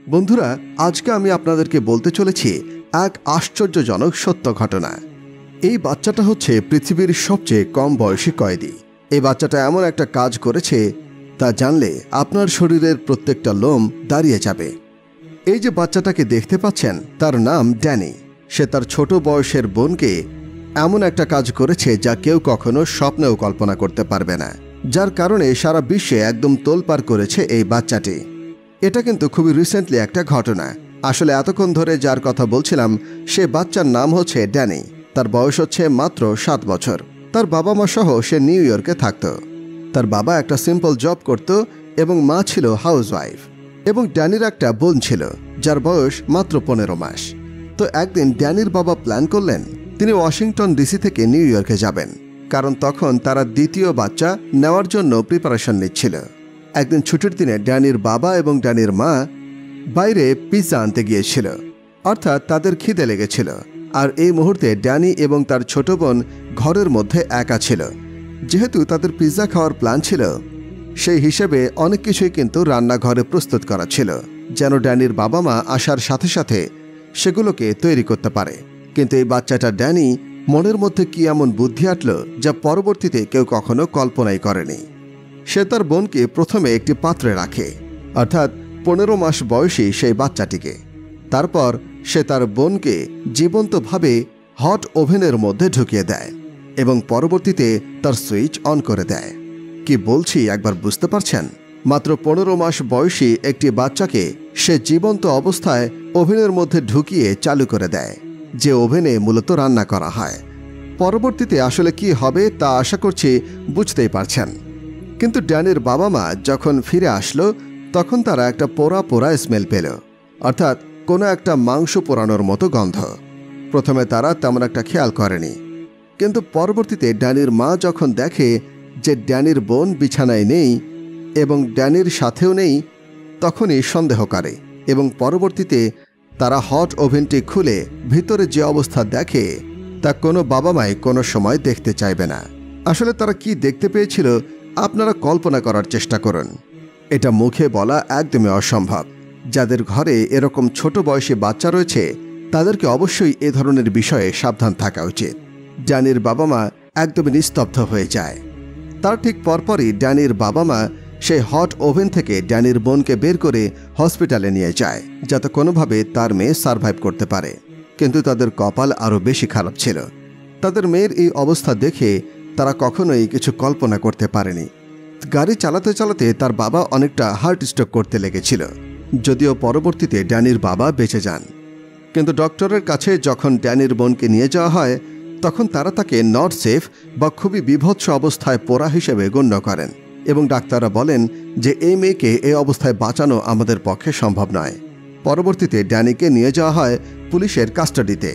বন্ধুরা, আজকে আমি আপনাদেরকে বলতে চলেছি এক আশ্চর্যজনক সত্য ঘটনা। এই বাচ্চাটা হচ্ছে পৃথিবীর সবচেয়ে কম বয়সী কয়েদি। এই বাচ্চাটা এমন একটা কাজ করেছে তা জানলে আপনার শরীরের প্রত্যেকটা লোম দাঁড়িয়ে যাবে। এই যে বাচ্চাটাকে দেখতে পাচ্ছেন, তার নাম ড্যানি। সে তার ছোট বয়সের বোনকে এমন একটা কাজ করেছে যা কেউ কখনো স্বপ্নেও কল্পনা করতে পারবে না, যার কারণে সারা বিশ্বে একদম তোলপাড় করেছে এই বাচ্চাটি। এটা কিন্তু খুবই রিসেন্টলি একটা ঘটনা। আসলে এতক্ষণ ধরে যার কথা বলছিলাম সে বাচ্চার নাম হচ্ছে ড্যানি। তার বয়স হচ্ছে মাত্র 7 বছর। তার বাবা মা সহ সে নিউ ইয়র্কে থাকত। তার বাবা একটা সিম্পল জব করত এবং মা ছিল হাউসওয়াইফ। এবং ড্যানির একটা বোন ছিল যার বয়স মাত্র 15 মাস। তো একদিন ড্যানির বাবা প্ল্যান করলেন তিনি ওয়াশিংটন ডিসি থেকে নিউ ইয়র্কে যাবেন, কারণ তখন তারা দ্বিতীয় বাচ্চা নেওয়ার জন্য প্রিপারেশন নিচ্ছিল। একদিন ছুটির দিনে ড্যানির বাবা এবং ড্যানির মা বাইরে পিৎজা আনতে গিয়েছিল, অর্থাৎ তাদের খিদে লেগেছিল। আর এই মুহূর্তে ড্যানি এবং তার ছোট বোন ঘরের মধ্যে একা ছিল। যেহেতু তাদের পিৎজা খাওয়ার প্ল্যান ছিল, সেই হিসেবে অনেক কিছুই কিন্তু রান্নাঘরে প্রস্তুত করা ছিল, যেন ড্যানির বাবা মা আসার সাথে সাথে সেগুলোকে তৈরি করতে পারে। কিন্তু এই বাচ্চাটা ড্যানি মনের মধ্যে কি এমন বুদ্ধি আটল যা পরবর্তীতে কেউ কখনো কল্পনাই করেনি। সে তার বোনকে প্রথমে একটি পাত্রে রাখে, অর্থাৎ 15 মাস বয়সী সেই বাচ্চাটিকে। তারপর সে তার বোনকে জীবন্তভাবে হট ওভেনের মধ্যে ঢুকিয়ে দেয় এবং পরবর্তীতে তার সুইচ অন করে দেয়। কি বলছি একবার বুঝতে পারছেন? মাত্র 15 মাস বয়সী একটি বাচ্চাকে সে জীবন্ত অবস্থায় ওভেনের মধ্যে ঢুকিয়ে চালু করে দেয়, যে ওভেনে মূলত রান্না করা হয়। পরবর্তীতে আসলে কি হবে তা আশা করছি বুঝতেই পারছেন। কিন্তু ড্যানির বাবা মা যখন ফিরে আসলো তখন তারা একটা পোড়া পোড়া স্মেল পেল, অর্থাৎ কোনো একটা মাংস পোড়ানোর মতো গন্ধ। প্রথমে তারা তেমন একটা খেয়াল করেনি, কিন্তু পরবর্তীতে ড্যানির মা যখন দেখে যে ড্যানির বোন বিছানায় নেই এবং ড্যানির সাথেও নেই, তখনই সন্দেহ করে এবং পরবর্তীতে তারা হট ওভেনটি খুলে ভিতরে যে অবস্থা দেখে তা কোনো বাবা মাই কোনো সময় দেখতে চাইবে না। আসলে তারা কি দেখতে পেয়েছিল আপনারা কল্পনা করার চেষ্টা করুন। এটা মুখে বলা একদমই অসম্ভব। যাদের ঘরে এরকম ছোট বয়সী বাচ্চা রয়েছে তাদেরকে অবশ্যই এ ধরনের বিষয়ে সাবধান থাকা উচিত। ড্যানির বাবা মা একদমই নিস্তব্ধ হয়ে যায়। তার ঠিক পরপরই ড্যানির বাবা মা সেই হট ওভেন থেকে ড্যানির বোনকে বের করে হসপিটালে নিয়ে যায়, যাতে কোনোভাবে তার মেয়ে সারভাইভ করতে পারে। কিন্তু তাদের কপাল আরও বেশি খারাপ ছিল। তাদের মেয়ের এই অবস্থা দেখে তারা কখনোই কিছু কল্পনা করতে পারেনি। গাড়ি চালাতে চালাতে তার বাবা অনেকটা হার্ট স্ট্রোক করতে লেগেছিল, যদিও পরবর্তীতে ড্যানির বাবা বেঁচে যান। কিন্তু ডক্টরের কাছে যখন ড্যানির বোনকে নিয়ে যাওয়া হয় তখন তারা তাকে নট সেফ বা খুবই বিভৎস অবস্থায় পোড়া হিসেবে গণ্য করেন এবং ডাক্তাররা বলেন যে এই মেয়েকে এই অবস্থায় বাঁচানো আমাদের পক্ষে সম্ভব নয়। পরবর্তীতে ড্যানিকে নিয়ে যাওয়া হয় পুলিশের কাস্টাডিতে।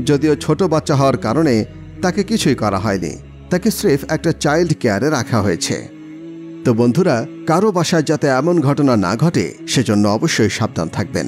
যদিও ছোট বাচ্চা হওয়ার কারণে তাকে কিছুই করা হয়নি, তাকে স্রেফ একটা চাইল্ড কেয়ারে রাখা হয়েছে। তো বন্ধুরা, কারো বাসায় যাতে এমন ঘটনা না ঘটে সেজন্য অবশ্যই সাবধান থাকবেন।